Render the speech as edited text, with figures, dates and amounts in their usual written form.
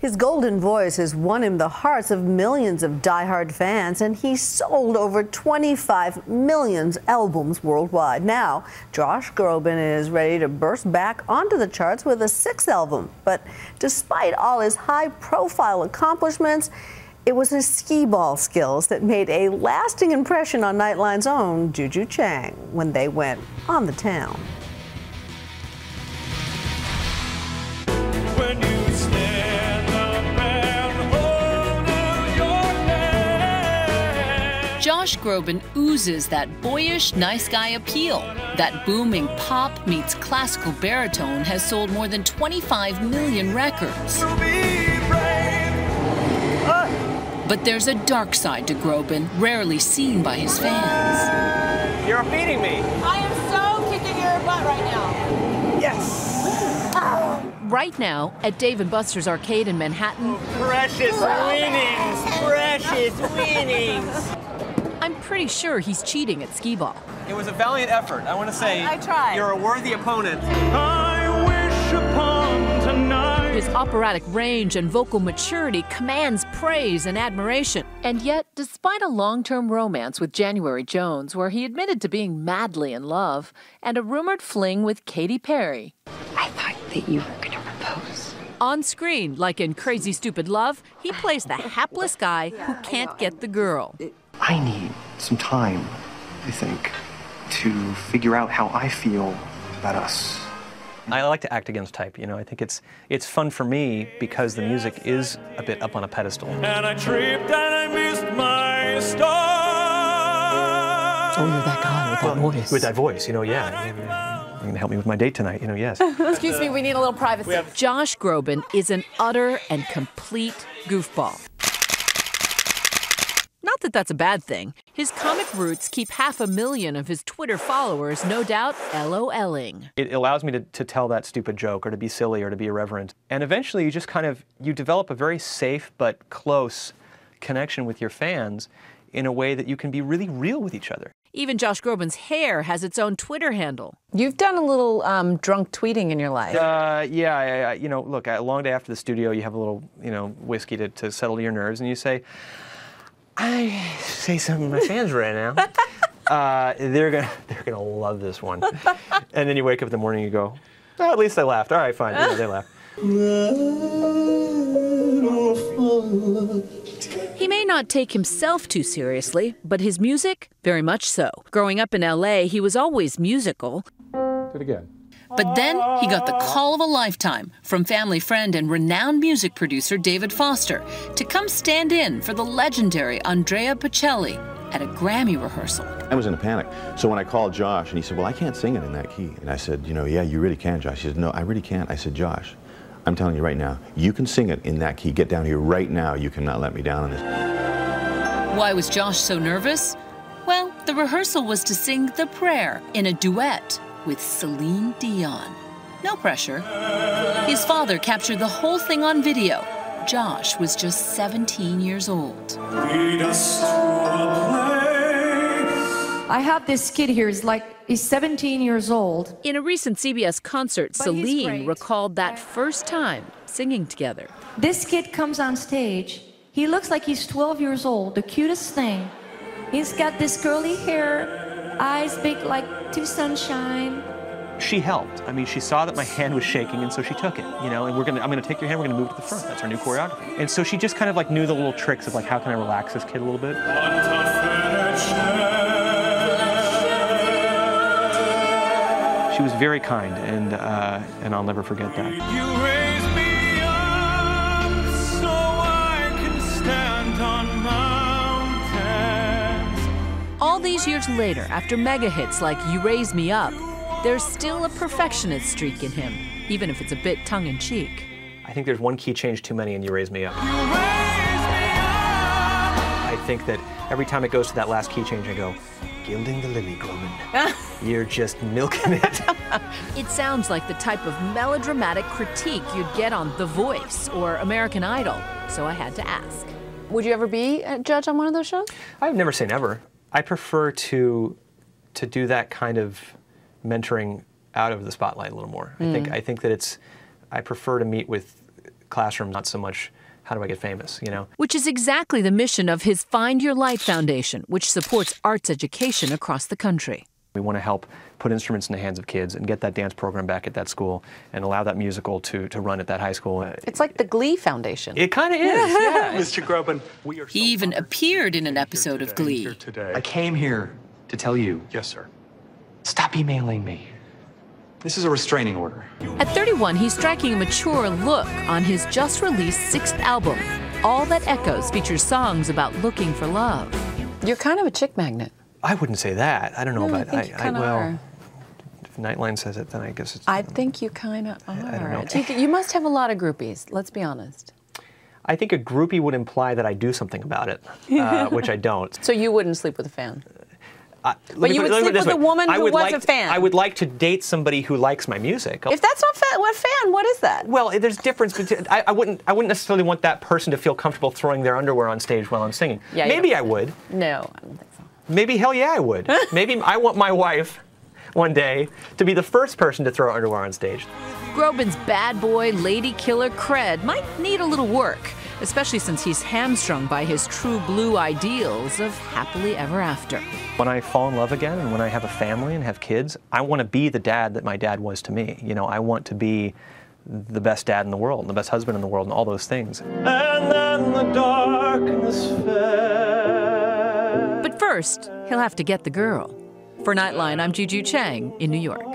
His golden voice has won him the hearts of millions of diehard fans, and he sold over 25 million albums worldwide. Now, Josh Groban is ready to burst back onto the charts with a 6th album. But despite all his high-profile accomplishments, it was his skee-ball skills that made a lasting impression on Nightline's own Juju Chang when they went on the town. When you stand up and hold your name. Josh Groban oozes that boyish, nice guy appeal. That booming pop meets classical baritone has sold more than 25 million records. But there's a dark side to Groban, rarely seen by his fans. You're beating me. I am so kicking your butt right now. Yes. Right now, at Dave & Buster's Arcade in Manhattan, Precious winnings. I'm pretty sure he's cheating at skee-ball. It was a valiant effort. I want to say I tried. You're a worthy opponent. I wish upon tonight. His operatic range and vocal maturity commands praise and admiration. And yet, despite a long-term romance with January Jones, where he admitted to being madly in love, and a rumored fling with Katy Perry, I thought that you were going to propose. on screen, like in Crazy Stupid Love, he plays the hapless guy who can't get the girl. I need some time, I think, to figure out how I feel about us. I like to act against type, you know. I think it's fun for me because the music is a bit up on a pedestal. And I tripped and I missed my stop. Oh, you're that guy with that voice. With that voice, you know, yeah. You're going to help me with my date tonight, you know, yes. Excuse me, we need a little privacy. Josh Groban is an utter and complete goofball. Not that that's a bad thing. His comic roots keep 500,000 of his Twitter followers, no doubt, LOLing. It allows me to tell that stupid joke or to be silly or to be irreverent. And eventually you just you develop a very safe but close connection with your fans in a way that you can be really real with each other. Even Josh Groban's hair has its own Twitter handle. You've done a little drunk tweeting in your life. Yeah, you know, look, a long day after the studio, you have a little, you know, whiskey to settle your nerves, and you say, I say something to my fans right now. They're gonna love this one. And then you wake up in the morning and you go, oh, at least they laughed. All right, fine, yeah, they laughed. He may not take himself too seriously, but his music, very much so. Growing up in LA, he was always musical. Do it again. But then he got the call of a lifetime from family friend and renowned music producer David Foster to come stand in for the legendary Andrea Bocelli at a Grammy rehearsal. I was in a panic. So when I called Josh and he said, well, I can't sing it in that key. And I said, you know, yeah, you really can, Josh. He said, no, I really can't. I said, Josh, I'm telling you right now, you can sing it in that key. Get down here right now. You cannot let me down on this. Why was Josh so nervous? Well, the rehearsal was to sing The Prayer in a duet with Celine Dion. No pressure. His father captured the whole thing on video. Josh was just 17 years old. Lead us to a place. I have this kid here, he's 17 years old. In a recent CBS concert, But he's Celine great. recalled that first time singing together. This kid comes on stage. He looks like he's 12 years old, the cutest thing. He's got this curly hair, eyes big like two sunshine. She helped. I mean, she saw that my hand was shaking, and so she took it, you know, and I'm gonna take your hand, we're gonna move to the front. That's our new choreography. And so she just kind of like knew the little tricks of like, how can I relax this kid a little bit? She was very kind, and I'll never forget that. You raise me up so I can stand on mountains. All these years later, after mega hits like You Raise Me Up, there's still a perfectionist streak in him, even if it's a bit tongue-in-cheek. I think there's one key change too many, and You Raise Me Up. You raise me up. I think that every time it goes to that last key change, I go, gilding the lily, Groban. You're just milking it. It sounds like the type of melodramatic critique you'd get on The Voice or American Idol, so I had to ask. Would you ever be a judge on one of those shows? I've never say never. I prefer to do that kind of mentoring out of the spotlight a little more. I think that I prefer to meet with classroom, not so much how do I get famous, you know? Which is exactly the mission of his Find Your Light Foundation, which supports arts education across the country. We want to help put instruments in the hands of kids and get that dance program back at that school and allow that musical to run at that high school. It's like the Glee Foundation. It kind of is, yeah. Mr. Groban, we are so He even honored appeared in an to be episode here of today. Glee. Here today. I came here to tell you. Yes, sir. Stop emailing me. This is a restraining order. At 31, he's striking a mature look on his just-released 6th album. All That Echoes features songs about looking for love. You're kind of a chick magnet. I wouldn't say that. I don't know No, about I think you kinda are. If Nightline says it, then I guess it's... I think you kind of are. I don't know. You must have a lot of groupies, let's be honest. I think a groupie would imply that I do something about it, which I don't. So you wouldn't sleep with a fan? But you would sleep with a woman who was a fan. I would like to date somebody who likes my music. If that's not what fan, what is that? Well, there's difference between. I wouldn't necessarily want that person to feel comfortable throwing their underwear on stage while I'm singing. Yeah, Maybe I would. No, I don't think so. Maybe hell yeah I would. Maybe I want my wife one day to be the first person to throw underwear on stage. Groban's bad boy, lady killer cred might need a little work, especially since he's hamstrung by his true blue ideals of happily ever after. When I fall in love again and when I have a family and have kids, I want to be the dad that my dad was to me. You know, I want to be the best dad in the world, and the best husband in the world, and all those things. And then the darkness fell. But first, he'll have to get the girl. For Nightline, I'm Juju Chang in New York.